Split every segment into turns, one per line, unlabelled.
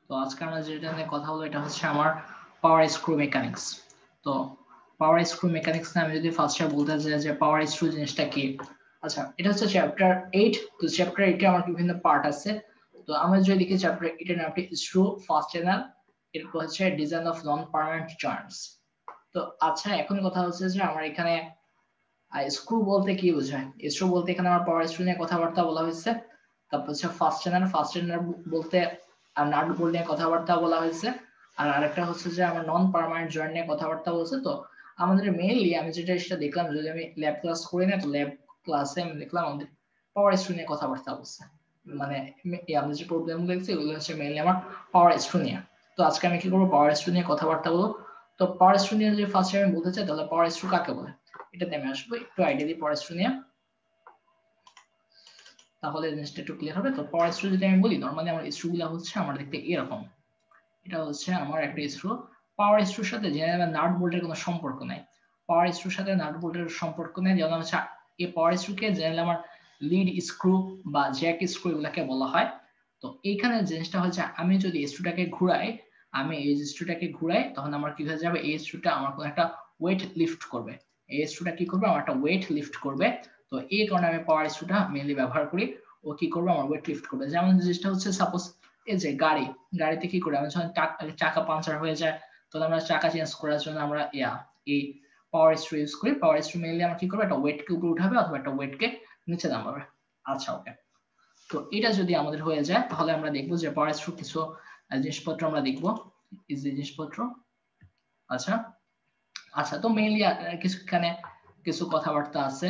তো আজকে আমরা যেটা নিয়ে কথা বলবো এটা হচ্ছে আমার পাওয়ার স্ক্রু মেকানিক্স। তো পাওয়ার স্ক্রু মেকানিক্স আমি যদি ফার্স্টে বলতে চাই যে পাওয়ার স্ক্রু জিনিসটা কি। আচ্ছা, এটা হচ্ছে চ্যাপ্টার 8। তো চ্যাপ্টার 8 এ আমার বিভিন্ন পার্ট আছে। তো আমরা যদি দেখি চ্যাপ্টার 8 এর নামটি স্ক্রু ফার্স্ট চ্যানেল, এরপর হচ্ছে design of non permanent Joints. তো আচ্ছা, এখন কথা হচ্ছে যে আমার এখানে স্ক্রু বলতে কি বোঝায়। স্ক্রু বলতে এখানে আমার পাওয়ার স্ক্রু নিয়ে কথাবার্তা বলা হয়েছে। তারপর হচ্ছে ফার্স্ট চ্যানেল বলতে আর নাট বোল্ট নিয়ে কথাবার্তা বলা হয়েছে। আর আরেকটা হচ্ছে যে আমার নন পার্মানেন্ট জয়েন্ট নিয়ে কথাবার্তা বলছে। তো আমাদের মেইনলি আমি যেটা দেখলাম, যদি আমি ল্যাব ক্লাস করি না, তো ল্যাব ক্লাসে আমি দেখলাম আমাদের পাওয়ার স্ক্রু নিয়ে কথাবার্তা বলছে। মানে আমি যে প্রবলেম দেখছি ওগুলো হচ্ছে মেইনলি আমার পাওয়ার স্ক্রু নিয়ে। তো আজকে আমি কি করবো, পাওয়ার স্ক্রু নিয়ে কথাবার্তা বলবো। তো পাওয়ার স্ক্রু নিয়ে যদি ফার্স্ট আমি বলতে চাই, তাহলে পাওয়ার স্ক্রু কাকে বলে এটাতে আমি আসবো একটু আইডিয়া দিই পাওয়ার স্ক্রু নিয়ে, তাহলে জিনিসটা একটু ক্লিয়ার হবে। তো পাওয়ার স্ক্রু যদি আমি বলি, নরমালি আমার স্ক্রুগুলো হচ্ছে আমার দেখতে এরকম। এটা হচ্ছে আমার একটা স্ক্রু। পাওয়ার স্ক্রুর সাথে জেনারেল নাট বোল্টের কোনো সম্পর্ক নাই। পাওয়ার স্ক্রুর সাথে নাট বোল্টের সম্পর্ক নেই। যেমন হচ্ছে এই পাওয়ার স্ক্রুকে জেনারেল আমার লিড স্ক্রু বা জ্যাক স্ক্রু এগুলোকে বলা হয়। তো এইখানে জিনিসটা হচ্ছে আমি যদি স্ক্রুটাকে ঘুরাই, তখন আমার কি হয়ে যাবে, এই স্ক্রুটা আমার কোনো একটা ওয়েট লিফট করবে। এই স্ক্রুটা কি করবে, আমার একটা ওয়েট লিফট করবে। তো এই কারণে আমি পাওয়ার স্ক্রুটা মেইনলি ব্যবহার করি। ও কি করবে, আমার ওয়েট লিফট করবে। যেমন জিনিসটা হচ্ছে সাপোজ এই যে গাড়িতে কি করে, আমরা যখন চাকা পাংচার হয়ে যায়, তখন আমরা চাকা চেঞ্জ করার জন্য আমরা এই পাওয়ার স্ক্রু ইউজ করি। পাওয়ার স্ক্রু মেইনলি আমরা কি করবো, একটা ওয়েটকে উপরে উঠাবে অথবা একটা ওয়েটকে নিচে নামাবে। আচ্ছা, ওকে। তো এটা যদি আমাদের হয়ে যায়, তাহলে আমরা দেখবো যে পাওয়ার স্ক্রু কিছু জিনিসপত্র আমরা দেখবো, এই যে জিনিসপত্র। আচ্ছা আচ্ছা, তো মেইনলি কিছু এখানে কিছু কথাবার্তা আছে।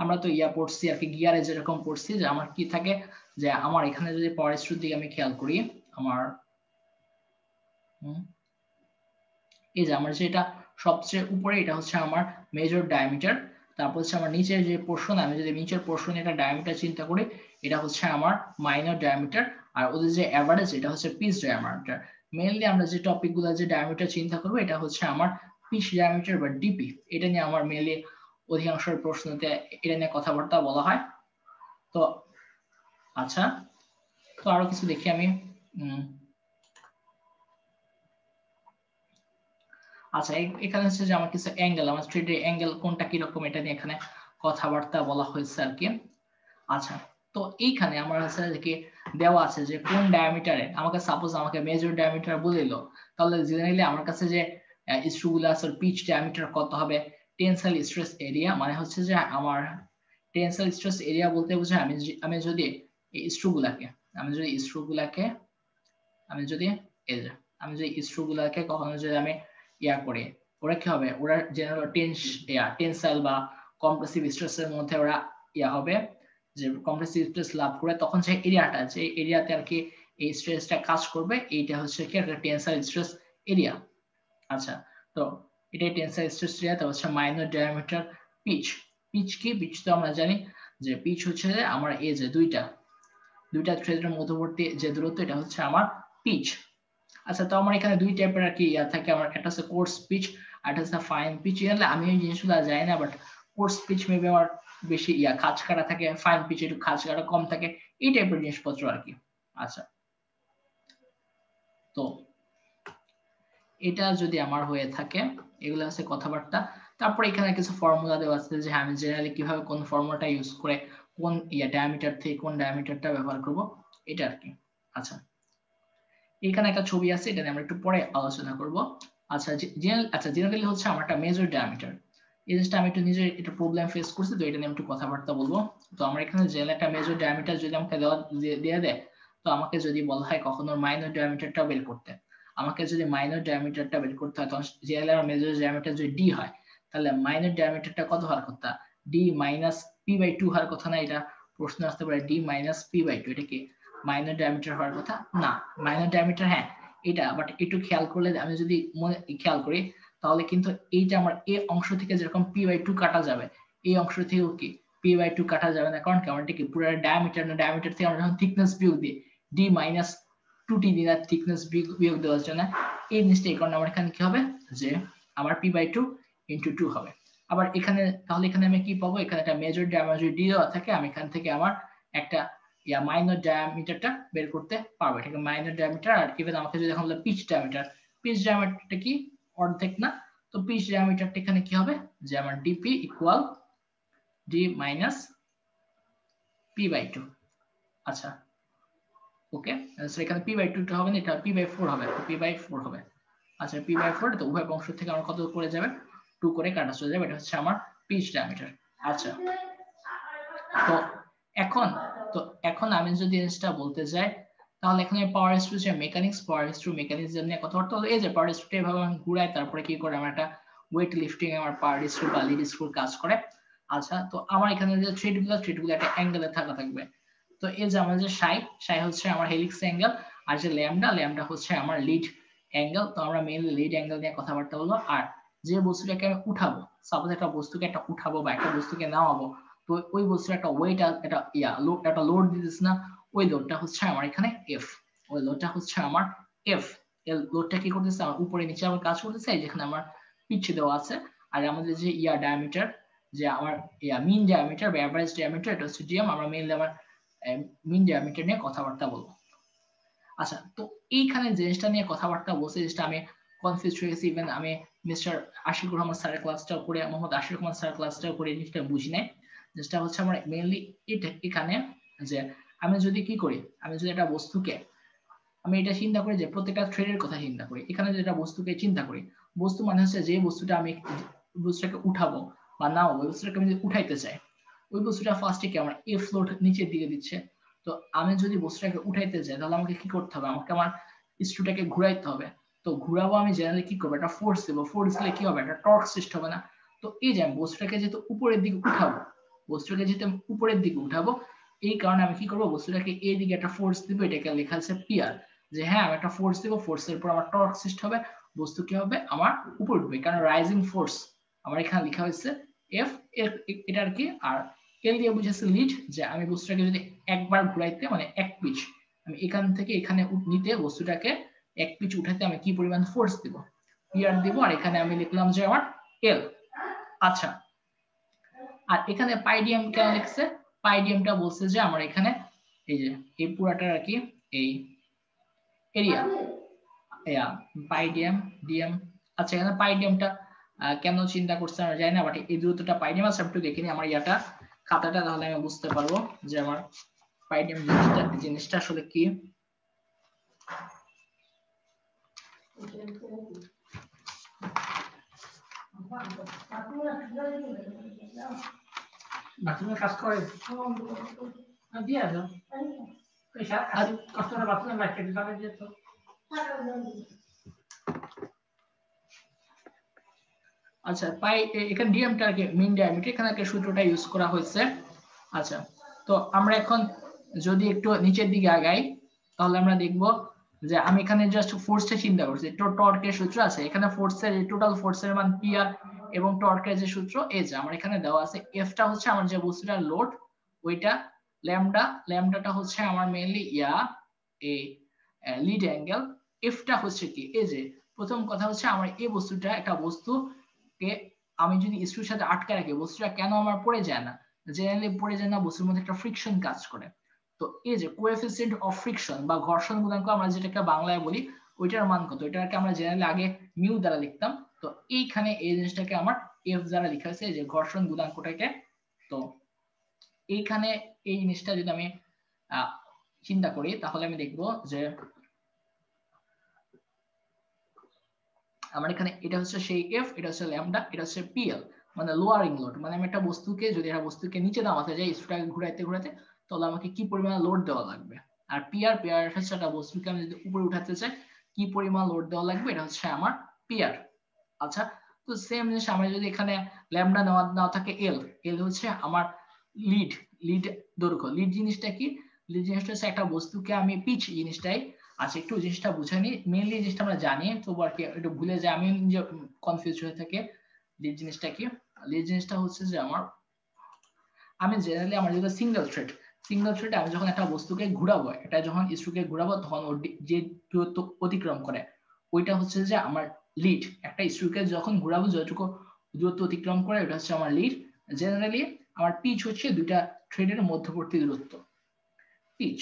আমরা তো পড়ছি আর কি, গিয়ারে যেরকম পড়ছি যে আমার কি থাকে, যে আমার এখানে যদি পাওয়ার স্ক্রুর দিকে আমি খেয়াল করি, আমার এই যে আমার যেটা সবচেয়ে উপরে, এটা হচ্ছে আমার মেজর ডায়ামিটার। তারপর হচ্ছে আমার নিচের যে পোর্শন, আমি যদি নিচের পোর্শন এটা ডায়ামিটার চিন্তা করি, এটা হচ্ছে আমার মাইনর ডায়ামিটার। আর ওদের যে অ্যাভারেজ, এটা হচ্ছে পিচ ডায়ামিটার। মেইনলি আমরা যে টপিকগুলো যে ডায়ামিটার চিন্তা করবো, এটা হচ্ছে আমার পিচ ডায়ামিটার বা ডিপি। এটা নিয়ে আমার মেইনলি অধিকাংশ প্রশ্নতে এটা নিয়ে কথাবার্তা বলা হয়। তো আচ্ছা, তো আরো কিছু দেখি আমি। আচ্ছা, এখানে হচ্ছে যে আমার কিছু অ্যাঙ্গেল, আমার থ্রিডি অ্যাঙ্গেল কোনটা কিরকম, এটা নিয়ে এখানে কথাবার্তা বলা হয়েছে আর কি। আচ্ছা, তো এইখানে আমার হচ্ছে কি দেওয়া আছে যে কোন ডায়ামিটারে আমাকে, সাপোজ আমাকে মেজর ডায়ামিটার বলে দিল, তাহলে জেনারেলি আমার কাছে যে স্ক্রুগুলো আছে পিচ ডায়ামিটার কত হবে, টেনসাইল স্ট্রেস এরিয়া, মানে হচ্ছে যে আমার টেনসাইল স্ট্রেস এরিয়া বলতে বোঝায় আমি যদি এই স্ক্রুগুলাকে আমি যদি স্ক্রুগুলাকে আমি যদি এই যে আমি যদি স্ক্রুগুলাকে কখনো যদি আমি করি, ওরা কি হবে, ওরা জেনারেল টেনসাইল বা কম্প্রেসিভ স্ট্রেসের মধ্যে ওরা হবে, যে কম্প্রেসিভ স্ট্রেস লাভ করে, তখন যে এরিয়াটা, যে এরিয়াতে আর কি এই স্ট্রেসটা কাজ করবে, এইটা হচ্ছে কি একটা টেনসাইল স্ট্রেস এরিয়া। আচ্ছা, তো এটাই টেনসাইল স্ট্রেস এরিয়া। তো হচ্ছে মাইনর ডায়ামিটার পিচ। পিচ তো আমরা জানি যে পিচ হচ্ছে যে আমার এই যে দুইটা থ্রেডের মধ্যবর্তী যে দূরত্ব, এটা হচ্ছে আমার পিচ। আচ্ছা, তো আমার এখানে দুই টাইপের আর কি থাকে, আমার একটা হচ্ছে কোর্স পিচ আর একটা হচ্ছে ফাইন পিচ। আমি এই জিনিসগুলো জানি না, বাট কোর্স পিচ মেবি আমার বেশি খাঁজ কাটা থাকে, ফাইন পিচ একটু খাঁজ কাটা কম থাকে, এই টাইপের জিনিসপত্র আর কি। আচ্ছা, তো এটা যদি আমার হয়ে থাকে, এগুলো হচ্ছে কথাবার্তা। তারপর এখানে কিছু ফর্মুলা দেওয়া আছে যে আমি জেনারেলি কিভাবে কোন ফর্মুলাটা ইউজ করে কোন ডায়ামিটার থেকে কোন ডায়ামিটারটা ব্যবহার করব, এটা আর কি। আচ্ছা, এখানে একটা ছবি আছে, এটা নিয়ে আমরা একটু পরে আলোচনা করব। আচ্ছা, জেনারেলি হচ্ছে আমার একটা মেজর ডায়ামিটার। এই জিনিসটা আমি একটু নিজে একটা প্রবলেম ফেস করছি, তো এটা নিয়ে একটু কথাবার্তা বলবো। তো আমার এখানে জেনারেল একটা মেজর ডায়ামিটার যদি আমাকে দিয়ে দেয়, তো আমাকে যদি বলা হয় কখনো মাইনর ডায়ামিটারটা বের করতে, আমাকে যদি মাইনর ডায়ামিটারটা বের করতে হয়, তখন জেনারেল আর মেজর ডায়ামিটার যদি ডি হয়, তাহলে মাইনর ডায়ামিটারটা কত হওয়ার কথা, ডি মাইনাস পি/2 হওয়ার কথা না? এটা প্রশ্ন আসতে পারে, ডি মাইনাস পি/2 এটা কি মাইনর ডায়ামিটার হওয়ার কথা না? মাইনর ডায়ামিটার হ্যাঁ এটা, বাট একটু খেয়াল করলে, আমি যদি খেয়াল করি, তাহলে কিন্তু এইটা আমার এই অংশ থেকে যেরকম পি/2 কাটা যাবে, এই অংশ থেকেও কি পি/2 কাটা যাবে না। কারণ কি আমার কি পুরো ডায়ামিটার না, ডায়ামিটার থেকে আমরা যখন থিকনেস বিয়োগ দিই, ডি মাইনাস 2টি দিন আর থিকনেস বিয়োগ দেওয়ার জন্য, এই জিনিসটা এই কারণে আমার এখানে কি হবে, যে আমার পি/2 ইন্টু 2 হবে। আবার এখানে তাহলে এখানে আমি কি পাবো, এখানে একটা মেজর ডায়ামিটার ডি দেওয়া থাকে, আমি এখান থেকে আমার একটা মাইনর ডায়ামিটারটা বের করতে পারবো। এটাকে মাইনর ডায়ামিটার, আর ইভেন আমাকে যদি এখন পিচ ডায়ামিটারটা কি অর্ধেক না, তো পিচ ডায়ামিটারটা এখানে কি হবে যে আমার DP equal D minus P by 2। আচ্ছা ওকে, এখানে পি বাই 2 হবে না, এটা পি বাই 4 হবে, পি বাই 4 হবে। আচ্ছা পি বাই 4, তো উভয় অংশ থেকে আমার কত করে যাবে 2 করে কাটা চলে যাবে, এটা হচ্ছে আমার পিচ ডায়ামিটার। আচ্ছা তো এখন আমি যদি জিনিসটা বলতে যাই, তাহলে এখানে পাওয়ার স্ট্রু যে মেকানিক্স, পাওয়ার স্ট্রু মেকানিজম নিয়ে কথা বলতে হলো। এই যে পাওয়ার স্ট্রুটা এভাবে আমি ঘুরাই, তারপরে কি করে আমার একটা ওয়েট লিফটিং আমার পাওয়ার স্ট্রু বা লিড স্ক্রু কাজ করে। আচ্ছা তো আমার এখানে যে থ্রেডগুলো একটা অ্যাঙ্গেলে থাকবে। তো এই যে আমার যে সাই হচ্ছে আমার হেলিক্স অ্যাঙ্গেল, আর যে ল্যামডা হচ্ছে আমার লিড অ্যাঙ্গেল। তো আমরা মেইনলি লিড অ্যাঙ্গেল নিয়ে কথাবার্তা বলবো। আর যে বস্তুটাকে আমি উঠাবো, সাপোজ একটা বস্তুকে উঠাবো বা একটা বস্তুকে নামাবো, তো ওই বস্তুর একটা ওয়েট, একটা লোড দিতেছে না, ওই লোডটা হচ্ছে আমার এখানে এফ, ওই লোডটা হচ্ছে আমার এফ। এই লোডটা কি করতেছে আমার উপরে নিচে আমার কাজ করতেছে, যেখানে আমার পিছে দেওয়া আছে। আর আমাদের যে ডায়ামিটার, যে আমার মিন ডায়ামিটার বা এভারেজ ডায়ামিটার, এটা হচ্ছে ডিএম। আমরা মেইনলি আমার মিন ডায়ামিটার নিয়ে কথাবার্তা বলবো। আচ্ছা তো এইখানে জিনিসটা নিয়ে কথাবার্তা বলছে, জিনিসটা আমি কনফিউজ হয়ে গেছি। ইভেন আমি মিস্টার আশিকুর রহমান স্যারের ক্লাসটাও করে, মোহাম্মদ আশিকুর রহমান স্যারের ক্লাসটাও করে, জিনিসটা বুঝি নাই। জিনিসটা হচ্ছে আমার মেইনলি এখানে যে আমি যদি কি করি, আমি যদি একটা বস্তুকে, আমি এটা চিন্তা করি যে প্রত্যেকটা থ্রেডের কথা চিন্তা করি, এখানে যেটা বস্তুকে চিন্তা করি, বস্তু মানে হচ্ছে যে বস্তুটা আমি বস্তুটাকে উঠাবো বা নাও, ওই বস্তুটাকে আমি যদি উঠাইতে চাই, ওই বস্তুটা ফার্স্টে কি আমার এফ লোড নিচের দিকে দিচ্ছে। তো আমি যদি বস্তুটাকে উঠাইতে চাই, তাহলে আমাকে কি করতে হবে, আমাকে আমার স্ক্রুটাকে ঘুরাইতে হবে। তো ঘুরাবো আমি জেনারেলি কি করবো, একটা ফোর্স দেবো, ফোর্স দিলে কি হবে, একটা টর্ক সৃষ্টি হবে না। তো এই যে আমি বস্তুটাকে যেহেতু উপরের দিকে উঠাবো, এই কারণে আমি কি করবো, বস্তুটাকে এই দিকে একটা ফোর্স দিব, এটাকে লেখা আছে পিআর, যে হ্যাঁ আমি একটা ফোর্স দিব, ফোর্সের উপর আমার টর্ক সৃষ্টি হবে, বস্তু কি হবে আমার উপরে উঠবে, কারণ রাইজিং ফোর্স আমার এখানে লেখা হয়েছে এফ। এটা আর কি, আর এল দিয়ে বুঝেছে লিড, যে আমি বস্তুটাকে যদি একবার ঘুরাইতে, মানে এক পিচ আমি এখান থেকে এখানে নিতে, বস্তুটাকে এক পিচ উঠাতে আমি কি পরিমাণ ফোর্স দিব, পিআর দিব। আর এখানে আমি লিখলাম যে আমার এল। আচ্ছা আর এখানে পাইডিয়াম কেন লিখছে, পাইডিয়ামটা বলছে যে আমার এখানে এই যে এই পুরাটা আর কি এই এরিয়া, পাইডিয়াম ডিএম। আচ্ছা এখানে পাইডিয়ামটা কেন চিন্তা করছে আমরা জানি না, বাট এই দূরত্বটা পাইডিয়াম আছে, একটু দেখে নিই আমার ইয়াটা খাতাটা, তাহলে আমি বুঝতে পারবো যে আমার পাইডিয়াম জিনিসটা আসলে কি। বাথরুমে কাজ করে দিয়ে দাও, কষ্ট করে বাথরুমে লাইট জ্বালিয়ে দিয়ে তো। আচ্ছা এখানে ডিএমটা কি মিন ডায়ামিটার, এখানে একটা সূত্রটা ইউজ করা হয়েছে। আচ্ছা তো আমরা এখন যদি একটু নিচের দিকে আগাই, তাহলে আমরা দেখব যে আমি এখানে জাস্ট ফোর্সটা চিন্তা করছি, তো টর্কের সূত্র আছে এখানে, ফোর্সের টোটাল ফোর্সের মান পিআর, এবং টর্কের যে সূত্র এই যে আমার এখানে দেওয়া আছে। এফটা হচ্ছে আমার যে বস্তুটার লোড ওইটা, ল্যামডাটা হচ্ছে আমার মেইনলি এই লিড অ্যাঙ্গেল, এফটা হচ্ছে কি এই যে প্রথম কথা হচ্ছে আমার এই বস্তুটা, একটা বস্তুকে আমি যদি স্ক্রুর সাথে আটকে রাখি, বস্তুটা কেন আমার পড়ে যায় না, জেনারেলি পড়ে যায় না, বস্তুর মধ্যে একটা ফ্রিকশন কাজ করে। তো এই যে কোএফিসিয়েন্ট অফ ফ্রিকশন বা ঘর্ষণ গুণাঙ্ক আমরা যেটাকে বাংলায় বলি, ওইটার মান কত, এটাকে আমরা জেনারেলি আগে মিউ দ্বারা লিখতাম। তো এইখানে এই জিনিসটাকে আমার এফ দ্বারা লেখা হয়েছে, যে ঘর্ষণ গুণাঙ্কটাকে। তো এইখানে এই জিনিসটা যদি আমি চিন্তা করি, তাহলে আমি দেখব যে আমার এখানে এটা হচ্ছে সেই এফ, এটা হচ্ছে ল্যামডা, এটা হচ্ছে পিএল, মানে লোয়ারিং লোড। মানে আমি একটা বস্তুকে, যদি একটা বস্তুকে নিচে নামাতে যাই স্ক্রুটাকে ঘুরাইতে ঘুরাইতে, তাহলে আমাকে কি পরিমাণ লোড দেওয়া লাগবে। আর পিআর হচ্ছে একটা বস্তুকে আমি যদি উপরে উঠাতে চাই, কি পরিমাণ লোড দেওয়া লাগবে, এটা হচ্ছে আমার পিআর। আচ্ছা তো সেম জিনিস আমরা যদি এখানে ল্যামডা না থাকে এল হচ্ছে আমার লিড দৈর্ঘ্য। লিড জিনিসটা কি, লিড জিনিসটা হচ্ছে একটা বস্তুকে আমি পিচ জিনিসটাই। আচ্ছা একটু জিনিসটা বুঝানি, মেইনলি জিনিসটা আমরা জানি, তবু আর কি একটু ভুলে যাই, আমি নিজে কনফিউজ হয়ে থাকে। লিড জিনিসটা কি, লিড জিনিসটা হচ্ছে যে আমি জেনারেলি আমার যেটা সিঙ্গেল থ্রেড আমি যখন একটা বস্তুকে ঘুরাবো, এটা যখন স্ক্রুকে ঘুরাবো, তখন ওর যে দূরত্ব অতিক্রম করে ওইটা হচ্ছে যে আমার লিড। একটা স্ক্রুকে যখন ঘুরাবো যতটুকু দূরত্ব অতিক্রম করে, এটা হচ্ছে আমার লিড। জেনারেলি আমার পিচ হচ্ছে দুইটা থ্রেডের মধ্যবর্তী দূরত্ব। পিচ।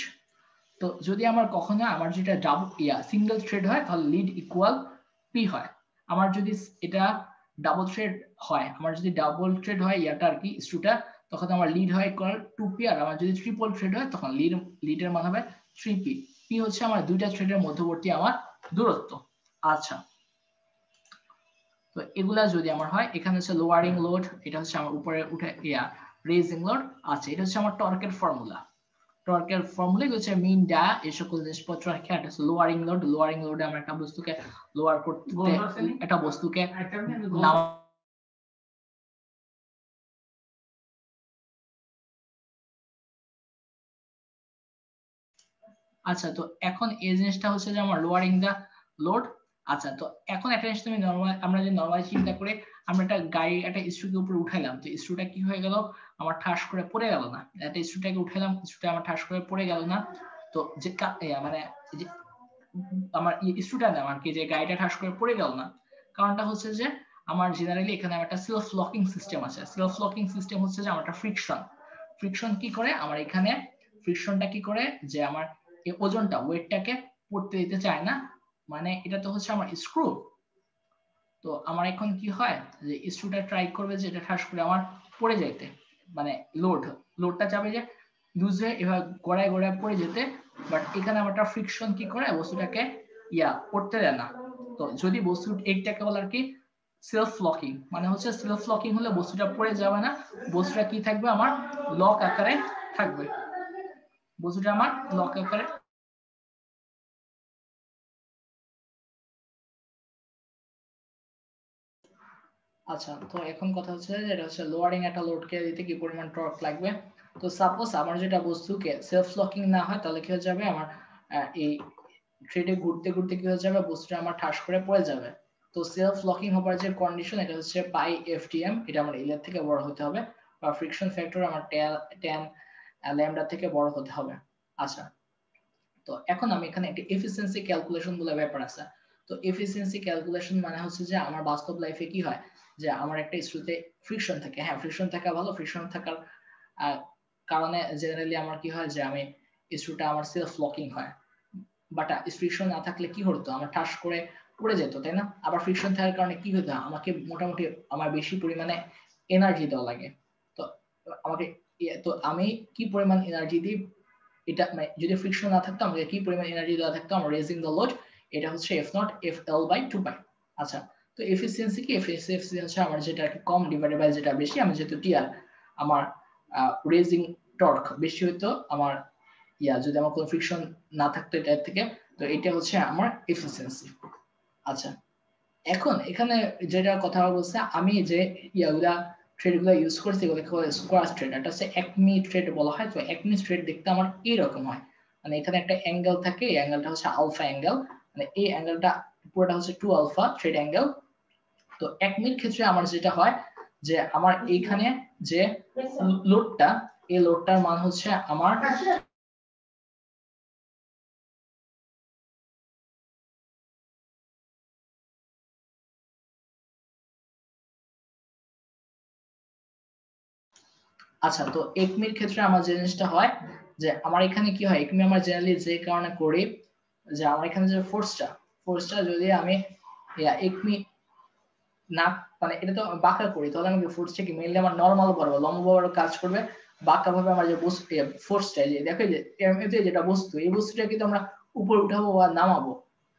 তো যদি আমার কখনো আমার যেটা সিঙ্গেল থ্রেড হয় তাহলে লিড ইকুয়াল পি হয়। আমার যদি এটা ডাবল থ্রেড হয়, আমার যদি ডাবল থ্রেড হয় ইয়াটা আর কি স্টুটা, তখন আমার লিড হয় ইকুয়াল 2p, আর আমার যদি ট্রিপল থ্রেড হয় তখন লিডের মান হবে 3p। পি হচ্ছে আমার দুইটা থ্রেডের মধ্যবর্তী আমার দূরত্ব। আচ্ছা, তো এগুলা যদি আমার হয়, এখানে হচ্ছে লোয়ারিং লোড, এটা হচ্ছে আমার উপরে উঠে রেজিং লোড। আচ্ছা, এটা হচ্ছে আমার টর্কের ফর্মুলা। টর্কের ফর্মুলা হচ্ছে মিন ডা এই সকল জিনিসপত্র রাখে। এটা হচ্ছে লোয়ারিং লোড। লোয়ারিং লোডে আমরা একটা বস্তুকে লোয়ার করতে, একটা বস্তুকে আচ্ছা, তো এখন এই জিনিসটা হচ্ছে যে আমার লোয়ারিং দা লোড। আচ্ছা, তো এখন একটা জিনিস তুমি আমরা যে নরমালি চিন্তা করে আমরা একটা গাড়ি একটা স্ট্রুকে উপরে উঠাইলাম, তো স্ট্রুটা কি হয়ে গেল, আমার ঠাস করে পড়ে গেল না। একটা স্ট্রুটাকে উঠাইলাম, স্ট্রুটা আমার ঠাস করে পড়ে গেল না। তো যে মানে আমার স্ট্রুটা না, আমার কি যে গাড়িটা ঠাস করে পড়ে গেল না, কারণটা হচ্ছে যে আমার জেনারেলি এখানে একটা সেলফ লকিং সিস্টেম আছে। সেলফ লকিং সিস্টেম হচ্ছে যে আমার একটা ফ্রিকশন কি করে, আমার এখানে ফ্রিকশনটা কি করে যে আমার এই ওজনটা ওয়েটটাকে পড়তে দিতে চায় না। মানে এটা তো হচ্ছে আমার স্ক্রু। তো আমার এখন কি হয় যে স্ক্রুটা ট্রাই করবে যে এটা ঠাস করে আমার পড়ে যাইতে, মানে লোডটা চাবে যে লুজ হয়ে এভাবে গড়ায় গড়ায় পড়ে যেতে। বাট এখানে আমার একটা ফ্রিকশন কি করে বস্তুটাকে পড়তে দেয় না। তো যদি বস্তু এইটাকে বলে আর কি সেলফ লকিং, মানে হচ্ছে সেলফ লকিং হলে বস্তুটা পড়ে যাবে না, বস্তুটা কি থাকবে আমার লক আকারে থাকবে, বস্তুটা আমার লক আকারে। আচ্ছা, তো এখন কথা হচ্ছে যে এটা হচ্ছে লোয়ারিং একটা লোডকে দিতে কি পরিমাণ টর্ক লাগবে। তো সাপোজ আমার যেটা বস্তুকে সেলফ লকিং না হয় তাহলে কি হয়ে যাবে, আমার এই থ্রেডে ঘুরতে ঘুরতে কি হয়ে যাবে, বস্তুটা আমার ঠাস করে পড়ে যাবে। তো সেলফ লকিং হবার যে কন্ডিশন এটা হচ্ছে পাই এফটিএম, এটা আমার এল এর থেকে বড় হতে হবে, বা ফ্রিকশন ফ্যাক্টর আমার ট্যান ল্যামডা থেকে বড় হতে হবে। আচ্ছা, তো এখন আমি এখানে একটা এফিসিয়েন্সি ক্যালকুলেশন বলে ব্যাপার আছে। তো এফিসিয়েন্সি ক্যালকুলেশন মানে হচ্ছে যে আমার বাস্তব লাইফে কি হয় যে আমার একটা স্ক্রুতে ফ্রিকশন থাকে। হ্যাঁ, ফ্রিকশন থাকা ভালো, ফ্রিকশন থাকার কারণে জেনারেলি আমার কি হয় যে আমি স্ক্রুটা আমার সেলফ লকিং হয়। বাট ফ্রিকশন না থাকলে কি হতো, আমার ঠাস করে পড়ে যেত, তাই না? আবার ফ্রিকশন থাকার কারণে কি হতো, আমাকে মোটামুটি আমার বেশি পরিমাণে এনার্জি দেওয়া লাগে। তো আমাকে তো আমি কি পরিমাণ এনার্জি দিই, এটা যদি ফ্রিকশন না থাকতো আমাকে কি পরিমাণ এনার্জি দেওয়া থাকতো আমার রেজিং দ্য লোড, এটা হচ্ছে F not F L by 2 pi. আচ্ছা, তো এফিসিয়েন্সি কি, এফিসিয়েন্সি হচ্ছে আমার যেটা কম ডিভাইডেড বাই যেটা বেশি। আমি যেহেতু টিআর, আমার রেজিং টর্ক বেশি হইতো আমার যদি আমার কোনো ফ্রিকশন না থাকতো এটার থেকে, তো এটা হচ্ছে আমার এফিসিয়েন্সি। আচ্ছা, এখন এখানে যেটা কথা বলছে, আমি যে ইয়াগুলা থ্রেডগুলো ইউজ করছি এগুলোকে বলে স্কোয়ার থ্রেড। এটা হচ্ছে একমি থ্রেড বলা হয়। তো একমি থ্রেড দেখতে আমার এইরকম হয়, মানে এখানে একটা অ্যাঙ্গেল থাকে, এই অ্যাঙ্গেলটা হচ্ছে আলফা অ্যাঙ্গেল, মানে এই অ্যাঙ্গেলটা পুরোটা হচ্ছে 2 আলফা থ্রেড অ্যাঙ্গেল। তো একমির ক্ষেত্রে আমার যেটা হয় যে আমার এইখানে যে লোডটা, এই লোডটার মান হচ্ছে আমার আচ্ছা, তো একমির ক্ষেত্রে আমার যে জিনিসটা হয় যে আমার এখানে কি হয়, একমি আমার জেনারেলি যে কারণে করি যে আমার এখানে যে ফোর্সটা যদি আমি একমি না, মানে এটা তো বাঁকা করি, তাহলে আমি ফোর্সটা কি মেইনলি আমার নরমাল বরাবর লম্ব বরাবর কাজ করবে। বাঁকা ভাবে আমার যে ফোর্সটা, যে দেখো যে যেটা বস্তু, এই বস্তুটা কিন্তু আমরা উপরে উঠাবো বা নামাবো,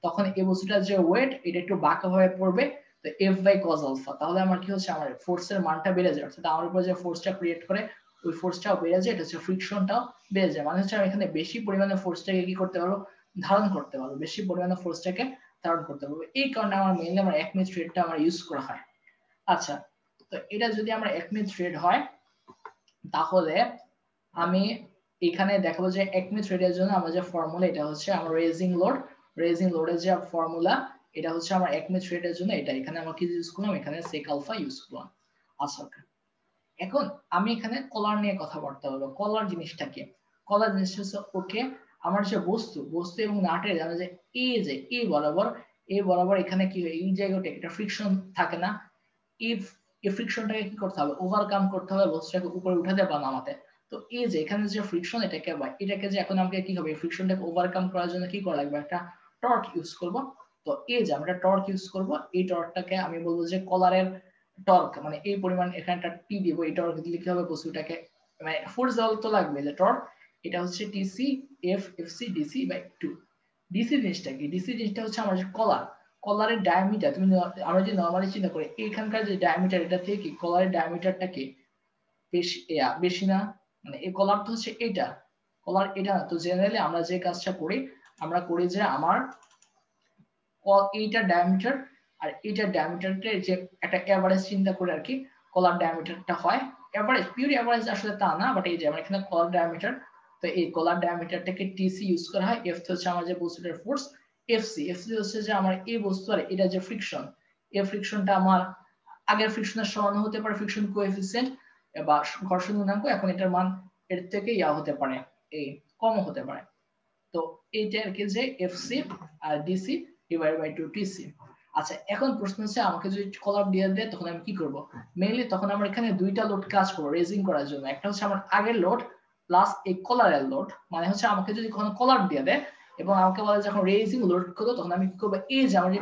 তখন এই বস্তুটার যে ওয়েট এটা একটু বাঁকা ভাবে পড়বে। তো এফ বাই কজ আলফা, তাহলে আমার কি হচ্ছে, আমার ফোর্সের মানটা বেড়ে যায়, অর্থাৎ আমার উপর যে ফোর্সটা ক্রিয়েট করে ওই ফোর্সটাও বেড়ে যায়, এটা হচ্ছে ফ্রিকশনটাও বেড়ে যায়। মানে হচ্ছে আমি এখানে বেশি পরিমাণে ফোর্সটাকে কি করতে পারবো, ধারণ করতে পারবো, বেশি পরিমাণে ফোর্সটাকে ধারণ করতে পারবো। এই কারণে আমার মেইনলি আমার একমি থ্রেডটা আমার ইউজ করা হয়। আচ্ছা, তো এটা যদি আমার একমি থ্রেড হয় তাহলে আমি এখানে দেখাবো যে একমি থ্রেডের জন্য আমার যে ফর্মুলা, এটা হচ্ছে আমার রেজিং লোডের যে ফর্মুলা, এটা হচ্ছে আমার একমি থ্রেডের জন্য এটা। এখানে আমরা কি ইউজ করলাম, এখানে সেক আলফা ইউজ করলাম। আচ্ছা, এখন আমি এখানে কলার নিয়ে কথাবার্তা বলবো। কলার জিনিসটা কি, কলার জিনিসটা হচ্ছে ওকে আমার যে বস্তু এবং নাটের জানা যে এই বরাবর এখানে কি হয়, এই জায়গাটা এটা ফ্রিকশন থাকে না। এই ফ্রিকশনটাকে কি করতে হবে, ওভারকাম করতে হবে, বস্তুটাকে উপরে উঠাতে বা নামাতে। তো এই যে এখানে যে ফ্রিকশন এটাকে যে এখন আমাকে কি হবে ফ্রিকশনটাকে ওভারকাম করার জন্য কি করা লাগবে একটা টর্ক ইউজ করব তো এই যে আমরা টর্ক ইউজ করব এই টর্কটাকে আমি বলবো যে কলারের টর্ক মানে এই পরিমাণ এখানে একটা টি দিব এই টর্ক দিলে কি হবে বস্তুটাকে মানে ফোর্স দেওয়া তো লাগবে যে টর্ক এটা হচ্ছে TC F FC DC by 2 DC জিনিসটা কি ডিসি জিনিসটা হচ্ছে আমার যে কলারের ডায়ামিটার তুমি আমরা যে নরমালি চিন্তা করি এইখানকার যে ডায়ামিটার এটা থেকে কি কলারের ডায়ামিটারটা কি বেশি না মানে এই কলার তো হচ্ছে এটা কলার এটা না তো জেনারেলি আমরা যে কাজটা করি আমরা করি যে আমার এইটা ডায়ামিটার আর এইটা ডায়ামিটারটা যে একটা এভারেজ চিন্তা করে আর কি কলার ডায়ামিটারটা হয় এভারেজ পিওর এভারেজ আসলে তা না বাট এই যে আমরা এখানে কলার ডায়ামিটার তো এই কলার ডায়ামিটারটাকে টিসি ইউজ করা হয় এফ হচ্ছে আমার যে বস্তুটার ফোর্স এফসি হচ্ছে যে আমার এই বস্তু আর এটা যে ফ্রিকশন এই ফ্রিকশনটা আমার আগের ফ্রিকশনের সমান হতে পারে ফ্রিকশন কোএফিসিয়েন্ট বা ঘর্ষণ গুণাঙ্ক এখন এটার মান এর থেকে হতে পারে এই কম হতে পারে তো এইটা আর কি যে এফসি আর ডিসি ডিভাইড বাই 2 টিসি আচ্ছা এখন প্রশ্ন হচ্ছে আমাকে যদি কলার দিয়ে দেয় তখন আমি কি করব মেইনলি তখন আমরা এখানে দুইটা লোড কাজ করব রেজিং করার জন্য একটা হচ্ছে আমার আগের লোড প্লাস এই কলারের লোড মানে হচ্ছে আমাকে যদি কোনো কলার দিয়ে দেয় এবং আমাকে বলে যখন রেজিং লোড করব তখন আমি কি করব এই যে আমার যে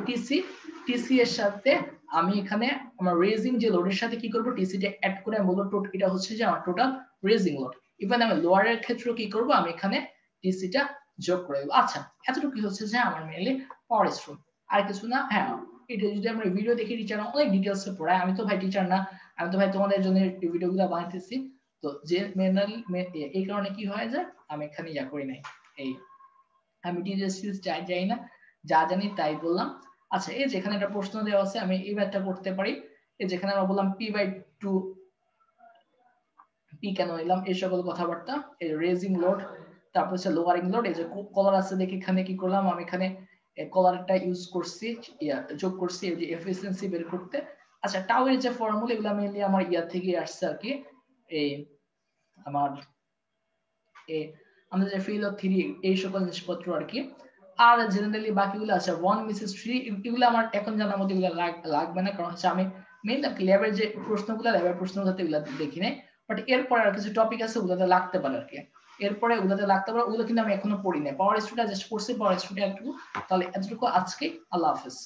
টিসি এর সাথে আমি এখানে আমার রেজিং যে লোডের সাথে কি করব টিসি টা অ্যাড করে আমি বলবো এটা হচ্ছে যে আমার টোটাল রেজিং লোড ইভেন আমি লোয়ারের ক্ষেত্রে কি করব আমি এখানে টিসি টা যোগ করে দেব আচ্ছা এতটুকু কি হচ্ছে যে আমার মেইনলি পাওয়ার স্ট্রোক আর কিছু না হ্যাঁ এটা যদি আমরা ভিডিও দেখি টিচার অনেক ডিটেইলস এ পড়ায় আমি তো ভাই টিচার না আমি তো ভাই তোমাদের জন্য এই ভিডিওগুলো বানাইতেছি তো যে মেইনলি এই কারণে কি হয় যে আমি এখানে করি নাই এই আমি ডিটেইলস যাই না যা জানি তাই বললাম আচ্ছা এই যেখানে একটা প্রশ্ন দেওয়া আছে আমি এই ম্যাথটা করতে পারি এই যেখানে আমরা বললাম p/2 p কেন নিলাম এই সকল কথাবার্তা এই রেজিং লোড তারপর হচ্ছে লোয়ারিং লোড এই যে কলার আছে দেখি এখানে কি করলাম আমি এখানে কলারটা ইউজ করছি যোগ করছি এই যে এফিসিয়েন্সি বের করতে আচ্ছা টাউ এর যে ফর্মুলা এগুলো মেইনলি আমার থেকে আসছে আর কি এই আমার আমাদের যে ফিল অফ থিওরি এই সকল জিনিসপত্র আর কি আর জেনারেলি বাকিগুলো আছে 1 মিসেস 3 এগুলো আমার এখন জানার মধ্যে এগুলো লাগবে না কারণ হচ্ছে আমি মেইনলি ল্যাবের যে ল্যাবের প্রশ্নগুলোতে এগুলো দেখি নাই বাট এরপরে আর কিছু টপিক আছে ওগুলোতে লাগতে পারে আর কি এরপরে ওগুলোতে লাগতে পারে ওগুলো কিন্তু আমি এখনো পড়ি নাই পাওয়ার স্টুডিও জাস্ট পড়ছি পাওয়ার স্টুডিও একটু তাহলে এতটুকু আজকে আল্লাহ হাফেজ